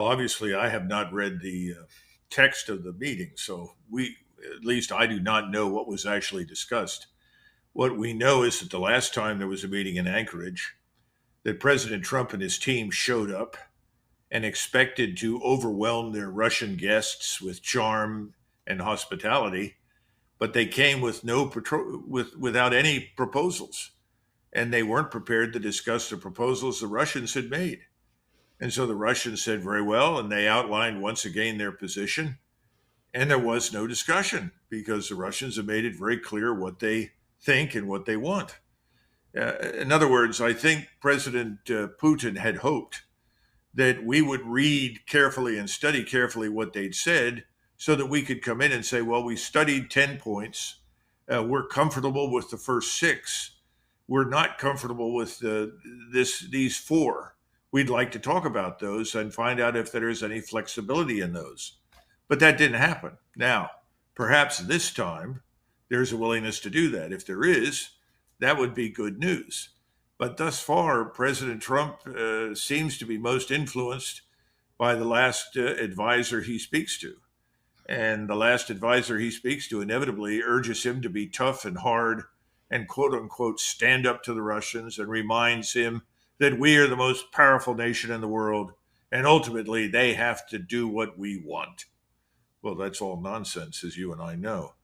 Obviously, I have not read the text of the meeting, so at least I do not know what was actually discussed. What we know is that the last time there was a meeting in Anchorage, that President Trump and his team showed up and expected to overwhelm their Russian guests with charm and hospitality, but they came with without any proposals, and they weren't prepared to discuss the proposals the Russians had made. And so the Russians said very well, and they outlined once again their position. And there was no discussion because the Russians have made it very clear what they think and what they want. In other words, I think President Putin had hoped that we would read carefully and study carefully what they'd said so that we could come in and say, well, we studied 10 points. We're comfortable with the first six. We're not comfortable with these four. We'd like to talk about those and find out if there is any flexibility in those. But that didn't happen. Now, perhaps this time there's a willingness to do that. If there is, that would be good news. But thus far, President Trump seems to be most influenced by the last advisor he speaks to. And the last advisor he speaks to inevitably urges him to be tough and hard and quote unquote stand up to the Russians and reminds him that we are the most powerful nation in the world and ultimately they have to do what we want. Well, that's all nonsense, as you and I know.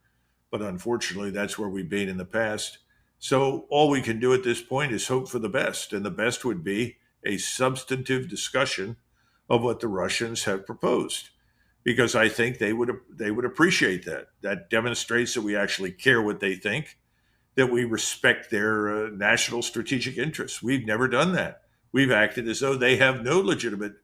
But unfortunately, that's where we've been in the past. So all we can do at this point is hope for the best. And the best would be a substantive discussion of what the Russians have proposed. Because I think they would appreciate that. That demonstrates that we actually care what they think, that we respect their national strategic interests. We've never done that. We've acted as though they have no legitimate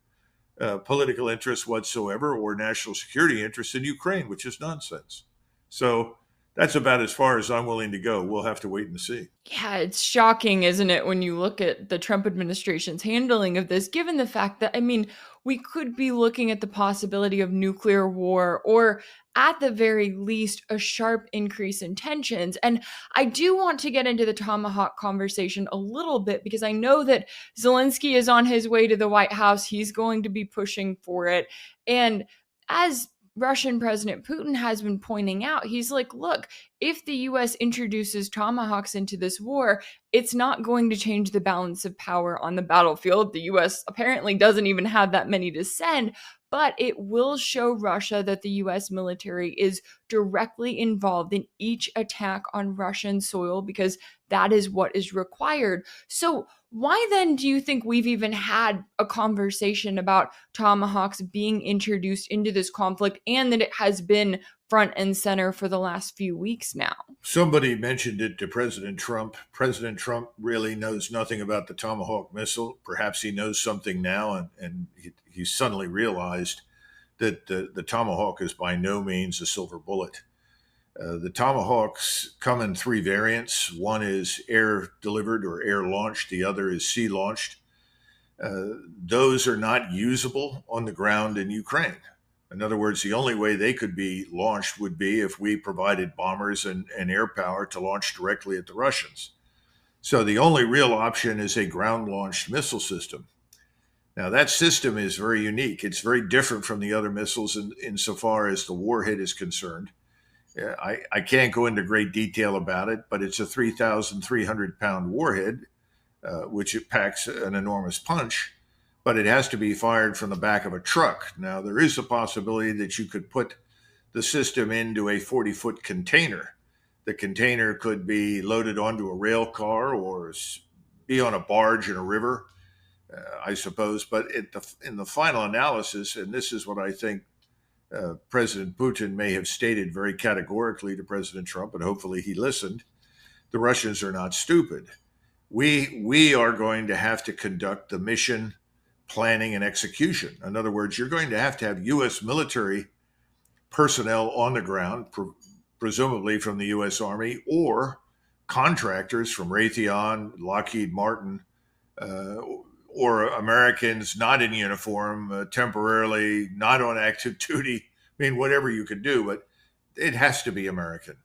political interests whatsoever or national security interests in Ukraine, which is nonsense. So that's about as far as I'm willing to go. We'll have to wait and see. Yeah, it's shocking, isn't it, when you look at the Trump administration's handling of this, given the fact that, I mean, we could be looking at the possibility of nuclear war or at the very least a sharp increase in tensions. And I do want to get into the Tomahawk conversation a little bit because I know that Zelensky is on his way to the White House. He's going to be pushing for it. And as Russian President Putin has been pointing out, he's like, look, if the US introduces Tomahawks into this war, it's not going to change the balance of power on the battlefield. The US apparently doesn't even have that many to send, but it will show Russia that the US military is directly involved in each attack on Russian soil because that is what is required. So, why then do you think we've even had a conversation about Tomahawks being introduced into this conflict and that it has been front and center for the last few weeks now? Somebody mentioned it to President Trump. President Trump really knows nothing about the Tomahawk missile. Perhaps he knows something now, and he suddenly realized that the Tomahawk is by no means a silver bullet. The Tomahawks come in three variants. One is air delivered or air launched, the other is sea launched. Those are not usable on the ground in Ukraine. In other words, the only way they could be launched would be if we provided bombers and air power to launch directly at the Russians. So the only real option is a ground launched missile system. Now, that system is very unique. It's very different from the other missiles insofar as the warhead is concerned. I can't go into great detail about it, but it's a 3,300 pound warhead, which it packs an enormous punch, but it has to be fired from the back of a truck. Now, there is a possibility that you could put the system into a 40-foot container. The container could be loaded onto a rail car or be on a barge in a river, I suppose. But in the final analysis, and this is what I think President Putin may have stated very categorically to President Trump, and hopefully he listened, the Russians are not stupid. We are going to have to conduct the mission planning and execution. In other words, you're going to have U.S. military personnel on the ground, presumably from the U.S. Army, or contractors from Raytheon, Lockheed Martin, or Americans not in uniform, temporarily not on active duty. I mean, whatever you could do, but it has to be American.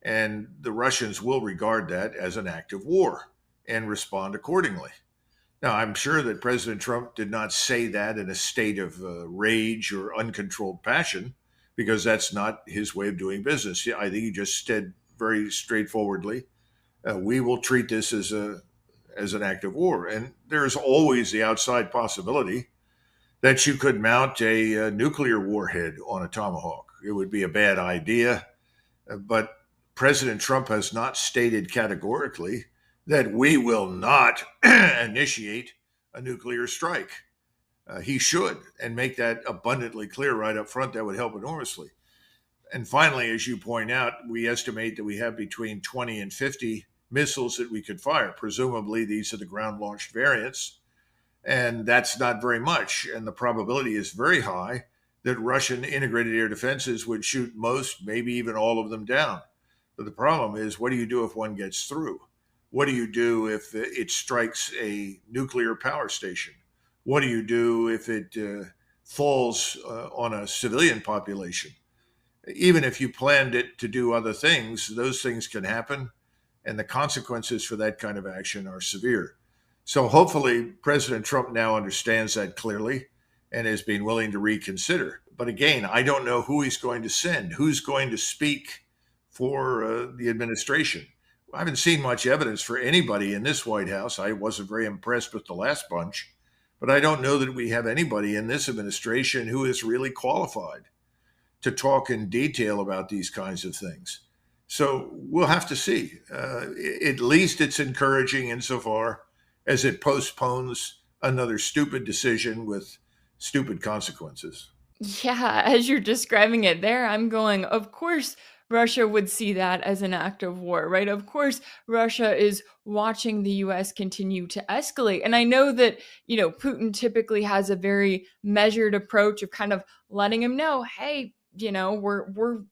And the Russians will regard that as an act of war and respond accordingly. Now, I'm sure that President Trump did not say that in a state of rage or uncontrolled passion, because that's not his way of doing business. Yeah, I think he just said very straightforwardly, "We will treat this as an act of war." And there's always the outside possibility that you could mount a nuclear warhead on a Tomahawk. It would be a bad idea, but President Trump has not stated categorically that we will not initiate a nuclear strike. He should, and make that abundantly clear right up front. That would help enormously. And finally, as you point out, we estimate that we have between 20 and 50 missiles that we could fire. Presumably, these are the ground launched variants. And that's not very much. And the probability is very high that Russian integrated air defenses would shoot most, maybe even all of them down. But the problem is, what do you do if one gets through? What do you do if it strikes a nuclear power station? What do you do if it falls on a civilian population? Even if you planned it to do other things, those things can happen, and the consequences for that kind of action are severe. So hopefully, President Trump now understands that clearly and has been willing to reconsider. But again, I don't know who he's going to send, who's going to speak for the administration. I haven't seen much evidence for anybody in this White House. I wasn't very impressed with the last bunch, but I don't know that we have anybody in this administration who is really qualified to talk in detail about these kinds of things. So we'll have to see. At least it's encouraging insofar as it postpones another stupid decision with stupid consequences. Yeah, as you're describing it there, I'm going, of course, Russia would see that as an act of war, right? Of course, Russia is watching the US continue to escalate. And I know that, Putin typically has a very measured approach of kind of letting him know, hey, we're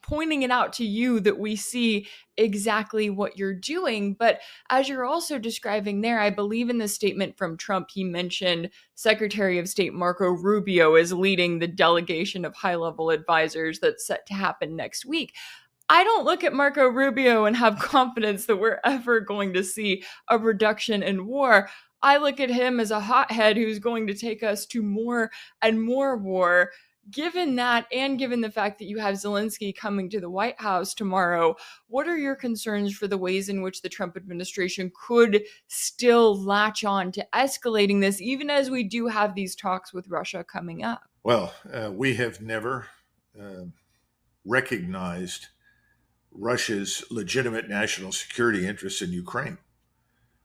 pointing it out to you that we see exactly what you're doing. But as you're also describing there, I believe in the statement from Trump, he mentioned Secretary of State Marco Rubio is leading the delegation of high level advisors that's set to happen next week. I don't look at Marco Rubio and have confidence that we're ever going to see a reduction in war. I look at him as a hothead who's going to take us to more and more war. Given that, and given the fact that you have Zelensky coming to the White House tomorrow, what are your concerns for the ways in which the Trump administration could still latch on to escalating this, even as we do have these talks with Russia coming up? Well, we have never recognized Russia's legitimate national security interests in Ukraine.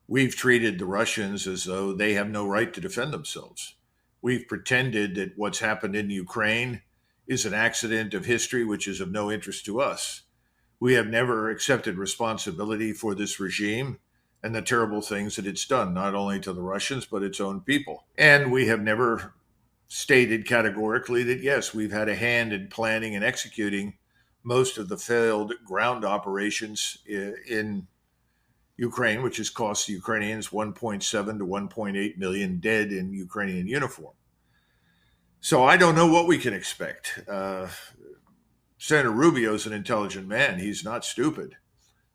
We've treated the Russians as though they have no right to defend themselves. We've pretended that what's happened in Ukraine is an accident of history which is of no interest to us. We have never accepted responsibility for this regime and the terrible things that it's done, not only to the Russians, but its own people. And we have never stated categorically that, yes, we've had a hand in planning and executing most of the failed ground operations in Ukraine, which has cost the Ukrainians 1.7 to 1.8 million dead in Ukrainian uniform. So I don't know what we can expect. Senator Rubio is an intelligent man. He's not stupid,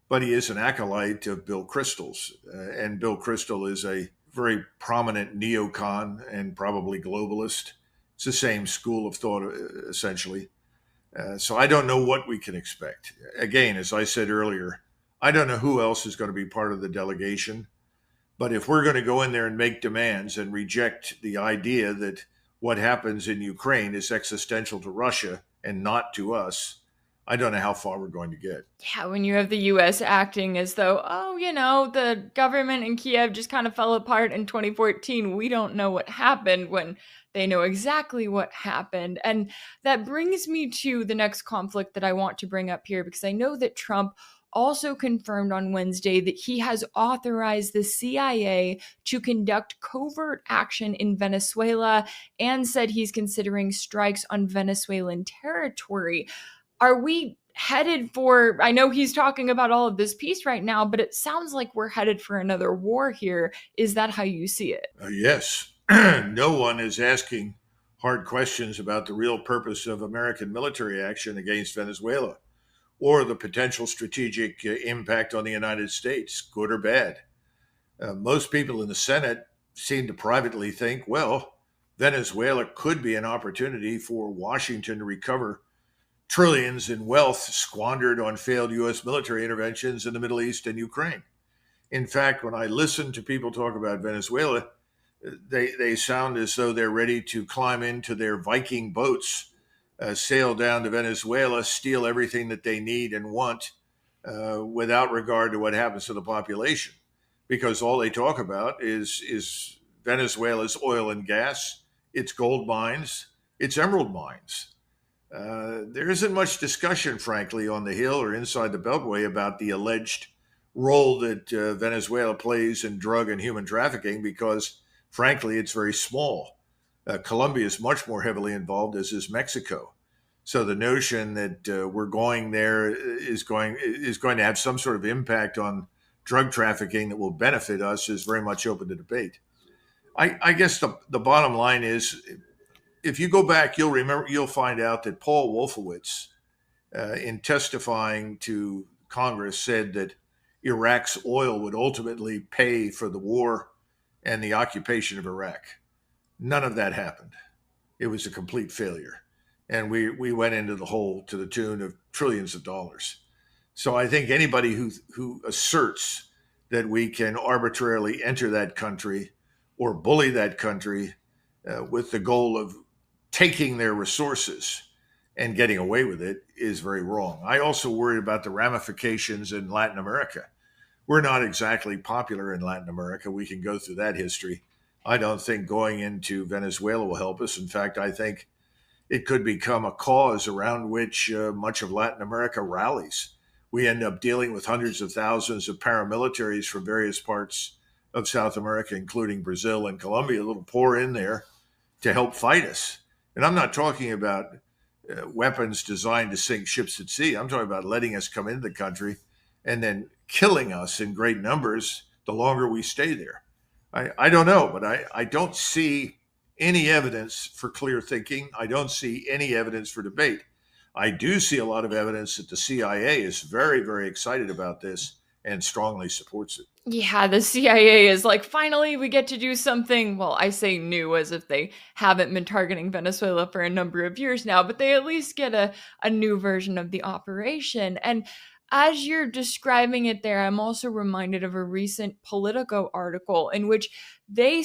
but he is an acolyte of Bill Kristol's. And Bill Kristol is a very prominent neocon and probably globalist. It's the same school of thought, essentially. So I don't know what we can expect. Again, as I said earlier, I don't know who else is going to be part of the delegation. But if we're going to go in there and make demands and reject the idea that what happens in Ukraine is existential to Russia and not to us, I don't know how far we're going to get. Yeah, when you have the US acting as though, the government in Kiev just kind of fell apart in 2014. We don't know what happened when they know exactly what happened. And that brings me to the next conflict that I want to bring up here, because I know that Trump also confirmed on Wednesday that he has authorized the CIA to conduct covert action in Venezuela and said he's considering strikes on Venezuelan territory. Are we headed for, I know he's talking about all of this peace right now, but it sounds like we're headed for another war here. Is that how you see it? Yes. No one is asking hard questions about the real purpose of American military action against Venezuela or the potential strategic impact on the United States, good or bad. Most people in the Senate seem to privately think, well, Venezuela could be an opportunity for Washington to recover trillions in wealth squandered on failed U.S. military interventions in the Middle East and Ukraine. In fact, when I listen to people talk about Venezuela, they sound as though they're ready to climb into their Viking boats, sail down to Venezuela, steal everything that they need and want, without regard to what happens to the population, because all they talk about is Venezuela's oil and gas, its gold mines, its emerald mines. There isn't much discussion, frankly, on the Hill or inside the Beltway about the alleged role that Venezuela plays in drug and human trafficking, because, frankly, it's very small. Colombia is much more heavily involved, as is Mexico. So the notion that we're going there is going to have some sort of impact on drug trafficking that will benefit us is very much open to debate. I guess the bottom line is, if you go back, you'll find out that Paul Wolfowitz, in testifying to Congress, said that Iraq's oil would ultimately pay for the war and the occupation of Iraq. None of that happened. It was a complete failure. And we went into the hole to the tune of trillions of dollars. So I think anybody who asserts that we can arbitrarily enter that country or bully that country with the goal of taking their resources and getting away with it is very wrong. I also worry about the ramifications in Latin America. We're not exactly popular in Latin America. We can go through that history. I don't think going into Venezuela will help us. In fact, I think it could become a cause around which much of Latin America rallies. We end up dealing with hundreds of thousands of paramilitaries from various parts of South America, including Brazil and Colombia, that'll pour in there to help fight us. And I'm not talking about weapons designed to sink ships at sea. I'm talking about letting us come into the country and then killing us in great numbers the longer we stay there. I don't know, but I don't see any evidence for clear thinking. I don't see any evidence for debate. I do see a lot of evidence that the CIA is very, very excited about this and strongly supports it. Yeah, the CIA is like, finally, we get to do something. Well, I say new as if they haven't been targeting Venezuela for a number of years now, but they at least get a new version of the operation. And as you're describing it there, I'm also reminded of a recent Politico article in which they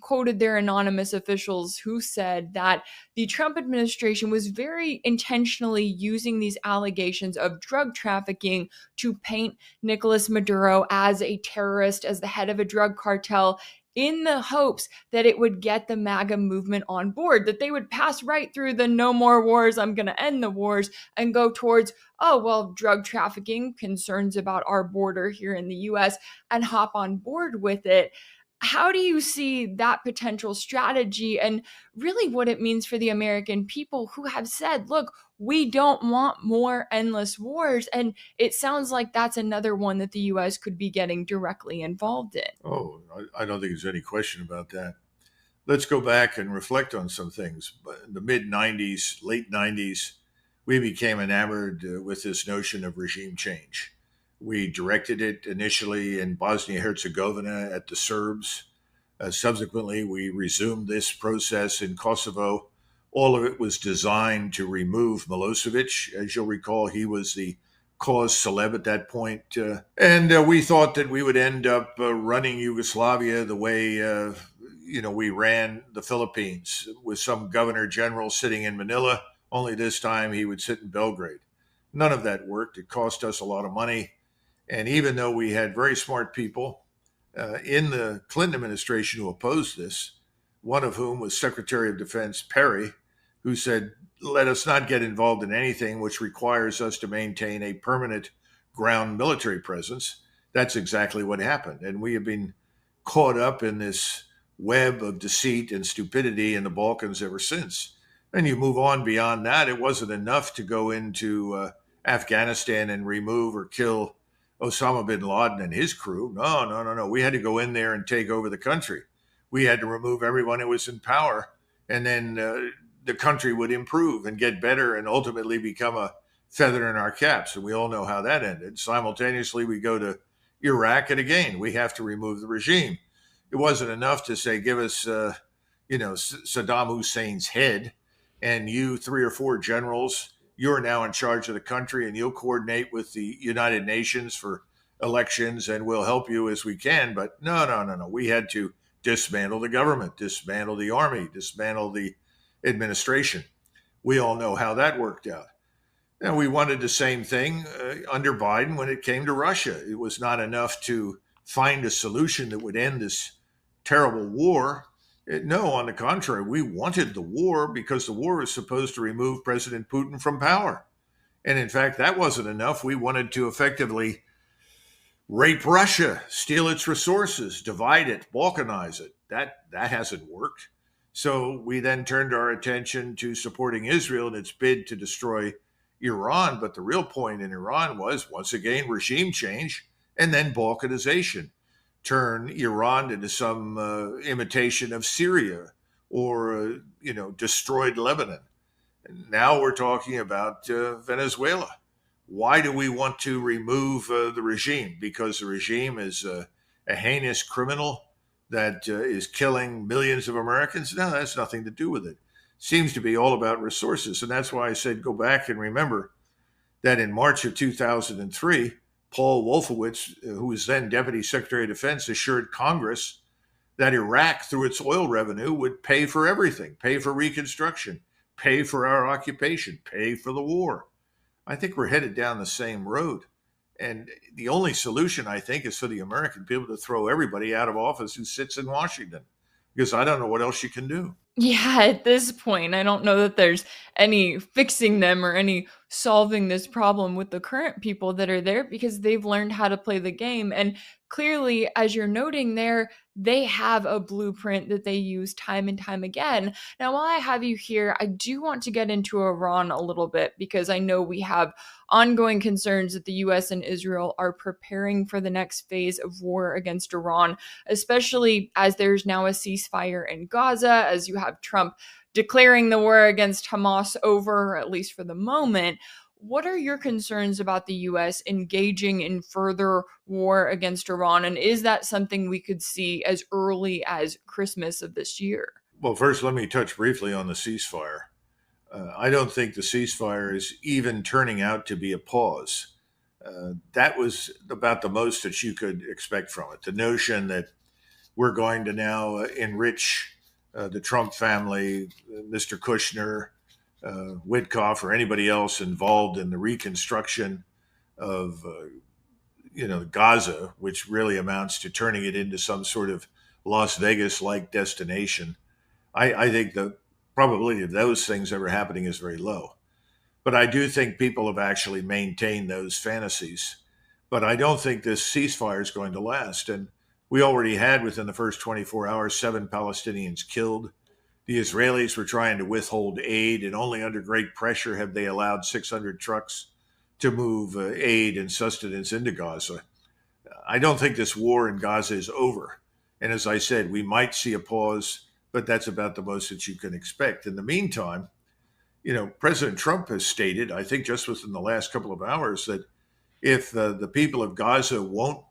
quoted their anonymous officials who said that the Trump administration was very intentionally using these allegations of drug trafficking to paint Nicolas Maduro as a terrorist, as the head of a drug cartel, in the hopes that it would get the MAGA movement on board, that they would pass right through the no more wars, I'm going to end the wars, and go towards, oh, well, drug trafficking, concerns about our border here in the US, and hop on board with it. How do you see that potential strategy and really what it means for the American people who have said, look, we don't want more endless wars? And it sounds like that's another one that the US could be getting directly involved in. Oh, I don't think there's any question about that. Let's go back and reflect on some things. In the mid 90s, late 90s, we became enamored with this notion of regime change. We directed it initially in Bosnia Herzegovina at the Serbs. Subsequently, we resumed this process in Kosovo. All of it was designed to remove Milosevic. As you'll recall, he was the cause celeb at that point. And we thought that we would end up running Yugoslavia the way we ran the Philippines, with some governor general sitting in Manila, only this time he would sit in Belgrade. None of that worked. It cost us a lot of money. And even though we had very smart people in the Clinton administration who opposed this, one of whom was Secretary of Defense Perry, who said, let us not get involved in anything which requires us to maintain a permanent ground military presence. That's exactly what happened. And we have been caught up in this web of deceit and stupidity in the Balkans ever since. And you move on beyond that. It wasn't enough to go into Afghanistan and remove or kill Osama bin Laden and his crew. No, no, no, no. We had to go in there and take over the country. We had to remove everyone who was in power, and then the country would improve and get better and ultimately become a feather in our caps. And we all know how that ended. Simultaneously, we go to Iraq, and again, we have to remove the regime. It wasn't enough to say, give us, Saddam Hussein's head, and you three or four generals, you're now in charge of the country, and you'll coordinate with the United Nations for elections, and we'll help you as we can. But no, no, no, no. We had to dismantle the government, dismantle the army, dismantle the administration. We all know how that worked out. And we wanted the same thing under Biden when it came to Russia. It was not enough to find a solution that would end this terrible war. No, on the contrary, we wanted the war because the war was supposed to remove President Putin from power. And in fact, that wasn't enough. We wanted to effectively rape Russia, steal its resources, divide it, balkanize it. That hasn't worked. So we then turned our attention to supporting Israel in its bid to destroy Iran. But the real point in Iran was, once again, regime change and then balkanization. Turn Iran into some imitation of Syria or, destroyed Lebanon. And now we're talking about Venezuela. Why do we want to remove the regime? Because the regime is a heinous criminal that is killing millions of Americans? No, that's nothing to do with it. Seems to be all about resources. And that's why I said go back and remember that in March of 2003, Paul Wolfowitz, who was then Deputy Secretary of Defense, assured Congress that Iraq, through its oil revenue, would pay for everything, pay for reconstruction, pay for our occupation, pay for the war. I think we're headed down the same road. And the only solution, I think, is for the American people to throw everybody out of office who sits in Washington, because I don't know what else you can do. Yeah, at this point, I don't know that there's any fixing them or any solving this problem with the current people that are there because they've learned how to play the game. And clearly, as you're noting there, they have a blueprint that they use time and time again. Now, while I have you here, I do want to get into Iran a little bit because I know we have ongoing concerns that the US and Israel are preparing for the next phase of war against Iran, especially as there's now a ceasefire in Gaza, as you have Trump declaring the war against Hamas over, at least for the moment. What are your concerns about the US engaging in further war against Iran? And is that something we could see as early as Christmas of this year? Well, first, let me touch briefly on the ceasefire. I don't think the ceasefire is even turning out to be a pause. That was about the most that you could expect from it. The notion that we're going to now enrich the Trump family, Mr. Kushner, Witkoff, or anybody else involved in the reconstruction of, Gaza, which really amounts to turning it into some sort of Las Vegas-like destination. I think the probability of those things ever happening is very low. But I do think people have actually maintained those fantasies. But I don't think this ceasefire is going to last. And we already had, within the first 24 hours, 7 Palestinians killed. The Israelis were trying to withhold aid, and only under great pressure have they allowed 600 trucks to move aid and sustenance into Gaza. I don't think this war in Gaza is over. And as I said, we might see a pause, but that's about the most that you can expect. In the meantime, President Trump has stated, I think just within the last couple of hours, that if the people of Gaza won't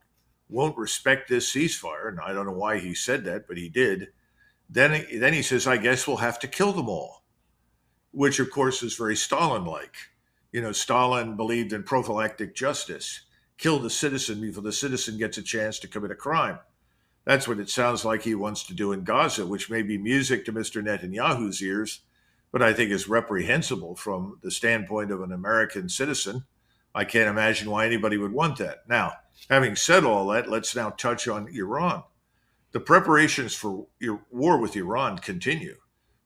respect this ceasefire, and I don't know why he said that, but he did, then he says, I guess we'll have to kill them all, which of course is very Stalin-like. Stalin believed in prophylactic justice. Kill the citizen before the citizen gets a chance to commit a crime. That's what it sounds like he wants to do in Gaza, which may be music to Mr. Netanyahu's ears, but I think is reprehensible from the standpoint of an American citizen. I can't imagine why anybody would want that. Now, having said all that, let's now touch on Iran. The preparations for war with Iran continue,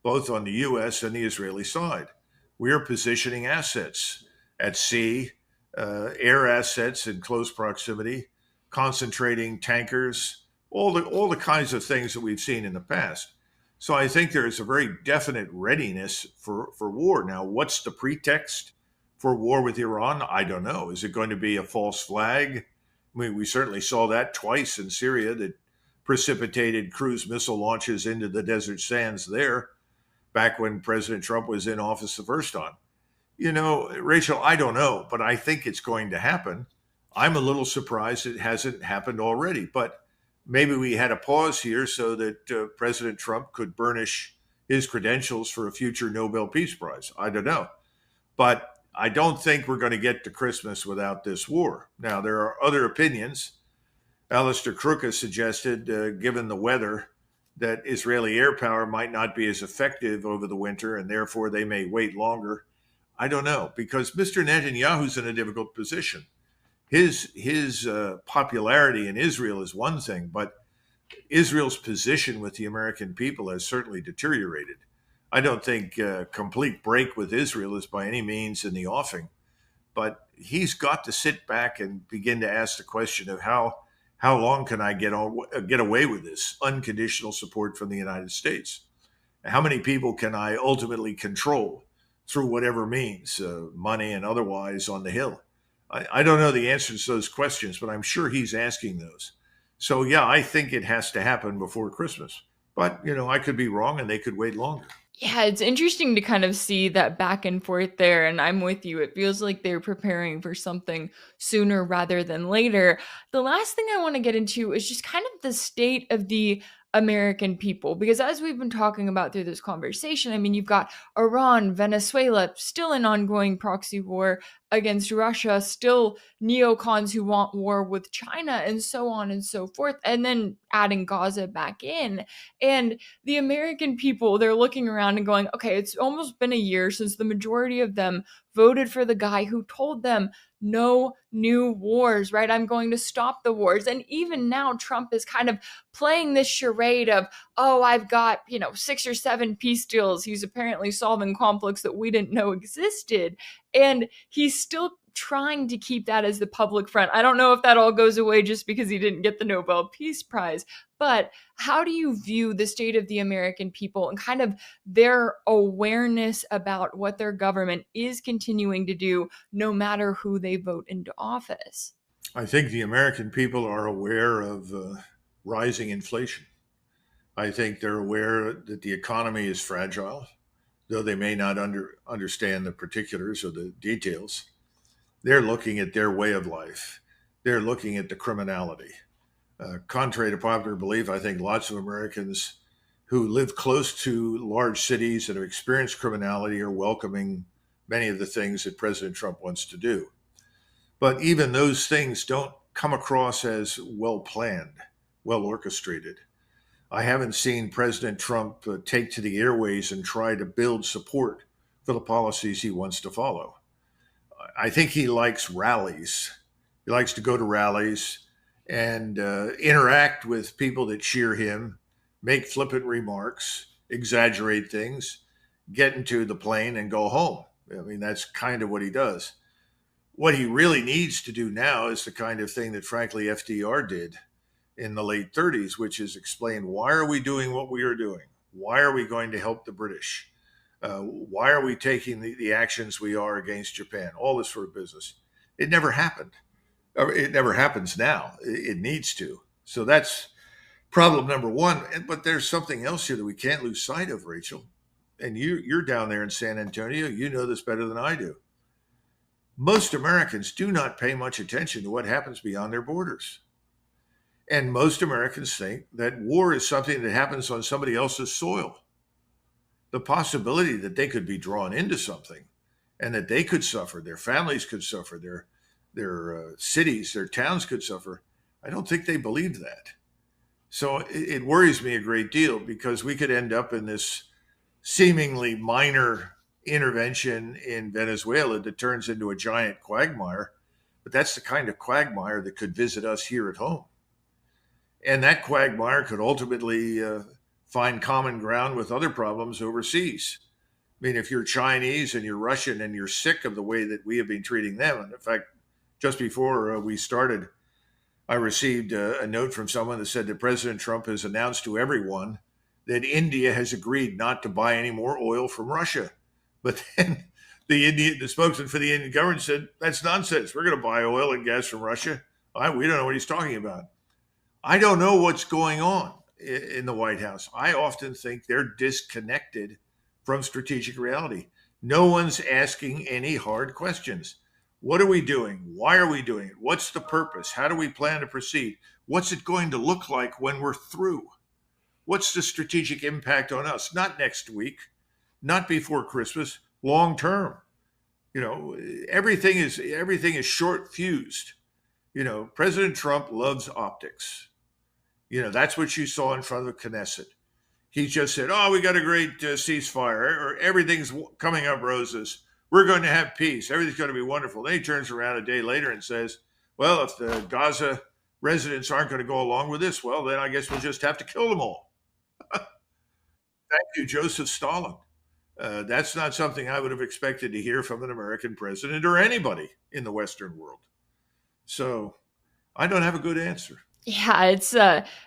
both on the U.S. and the Israeli side. We are positioning assets at sea, air assets in close proximity, concentrating tankers, all the kinds of things that we've seen in the past. So I think there is a very definite readiness for war. Now, what's the pretext for war with Iran? I don't know. Is it going to be a false flag? I mean, we certainly saw that twice in Syria that precipitated cruise missile launches into the desert sands there back when President Trump was in office the first time. Rachel, I don't know, but I think it's going to happen. I'm a little surprised it hasn't happened already, but Maybe we had a pause here so that President Trump could burnish his credentials for a future Nobel Peace Prize. I don't know. But I don't think we're going to get to Christmas without this war. Now, there are other opinions. Alistair Crook has suggested, given the weather, that Israeli air power might not be as effective over the winter and therefore they may wait longer. I don't know, because Mr. Netanyahu's in a difficult position. His popularity in Israel is one thing, but Israel's position with the American people has certainly deteriorated. I don't think a complete break with Israel is by any means in the offing, but he's got to sit back and begin to ask the question of how long can I get away with this unconditional support from the United States? How many people can I ultimately control through whatever means, money and otherwise, on the Hill? I don't know the answers to those questions, but I'm sure he's asking those. So, yeah, I think it has to happen before Christmas. But, I could be wrong and they could wait longer. Yeah, it's interesting to kind of see that back and forth there. And I'm with you. It feels like they're preparing for something sooner rather than later. The last thing I want to get into is just kind of the state of the American people. Because as we've been talking about through this conversation, I mean, you've got Iran, Venezuela, still an ongoing proxy war against Russia, still neocons who want war with China, and so on and so forth. And then adding Gaza back in. And the American people, they're looking around and going, okay, it's almost been a year since the majority of them voted for the guy who told them no new wars, right? I'm going to stop the wars. And even now, Trump is kind of playing this charade of, oh, I've got, 6 or 7 peace deals. He's apparently solving conflicts that we didn't know existed. And he's still trying to keep that as the public front. I don't know if that all goes away just because he didn't get the Nobel Peace Prize, but how do you view the state of the American people and kind of their awareness about what their government is continuing to do, no matter who they vote into office? I think the American people are aware of rising inflation. I think they're aware that the economy is fragile, though they may not understand the particulars or the details. They're looking at their way of life. They're looking at the criminality. Contrary to popular belief, I think lots of Americans who live close to large cities and have experienced criminality are welcoming many of the things that President Trump wants to do. But even those things don't come across as well planned, well orchestrated. I haven't seen President Trump take to the airways and try to build support for the policies he wants to follow. I think he likes rallies. He likes to go to rallies and interact with people that cheer him, make flippant remarks, exaggerate things, get into the plane and go home. I mean, that's kind of what he does. What he really needs to do now is the kind of thing that, frankly, FDR did in the late 30s, which is explain why are we doing what we are doing? Why are we going to help the British? Why are we taking the actions we are against Japan? All this for business. It never happened. It never happens now. It needs to. So that's problem number one. But there's something else here that we can't lose sight of, Rachel. And you're down there in San Antonio. You know this better than I do. Most Americans do not pay much attention to what happens beyond their borders. And most Americans think that war is something that happens on somebody else's soil. The possibility that they could be drawn into something and that they could suffer, their families could suffer, their cities, their towns could suffer, I don't think they believe that. So it worries me a great deal because we could end up in this seemingly minor intervention in Venezuela that turns into a giant quagmire. But that's the kind of quagmire that could visit us here at home. And that quagmire could ultimately find common ground with other problems overseas. I mean, if you're Chinese and you're Russian and you're sick of the way that we have been treating them, and in fact, just before we started, I received a note from someone that said that President Trump has announced to everyone that India has agreed not to buy any more oil from Russia. But then the spokesman for the Indian government said, that's nonsense. We're going to buy oil and gas from Russia. We don't know what he's talking about. I don't know what's going on in the White House. I often think they're disconnected from strategic reality. No one's asking any hard questions. What are we doing? Why are we doing it? What's the purpose? How do we plan to proceed? What's it going to look like when we're through? What's the strategic impact on us? Not next week, not before Christmas, long term. You know, everything is short fused. You know, President Trump loves optics. You know, that's what you saw in front of the Knesset. He just said, "Oh, we got a great ceasefire, or everything's coming up roses. We're going to have peace. Everything's going to be wonderful." Then he turns around a day later and says, "Well, if the Gaza residents aren't going to go along with this, well, then I guess we'll just have to kill them all." Thank you, Joseph Stalin. That's not something I would have expected to hear from an American president or anybody in the Western world. So I don't have a good answer. Yeah, it's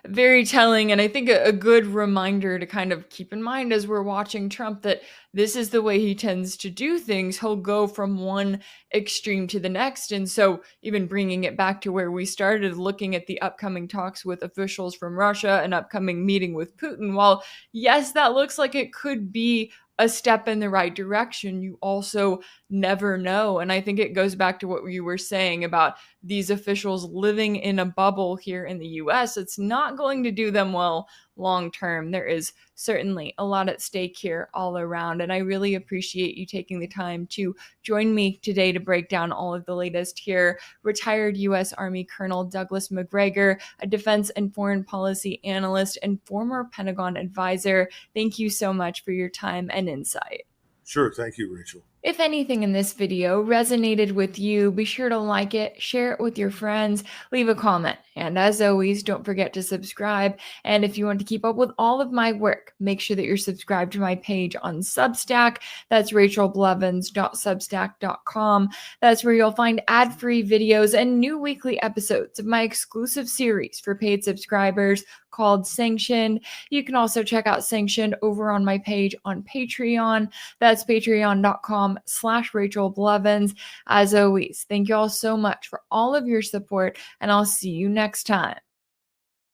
very telling, and I think a good reminder to kind of keep in mind as we're watching Trump that this is the way he tends to do things. He'll go from one extreme to the next. And so, even bringing it back to where we started, looking at the upcoming talks with officials from Russia, an upcoming meeting with Putin, while yes, that looks like it could be a step in the right direction, you also never know. And I think it goes back to what you were saying about these officials living in a bubble here in the US. It's not going to do them well long term. There is certainly a lot at stake here all around. And I really appreciate you taking the time to join me today to break down all of the latest here. Retired US Army Colonel Douglas Macgregor, a defense and foreign policy analyst and former Pentagon advisor. Thank you so much for your time and insight. Sure. Thank you, Rachel. If anything in this video resonated with you, be sure to like it, share it with your friends, leave a comment, and as always, don't forget to subscribe. And if you want to keep up with all of my work, make sure that you're subscribed to my page on Substack. That's rachelblevins.substack.com. That's where you'll find ad-free videos and new weekly episodes of my exclusive series for paid subscribers called Sanctioned. You can also check out Sanctioned over on my page on Patreon. That's patreon.com/Rachel Blevins. As always, thank you all so much for all of your support, and I'll see you next time.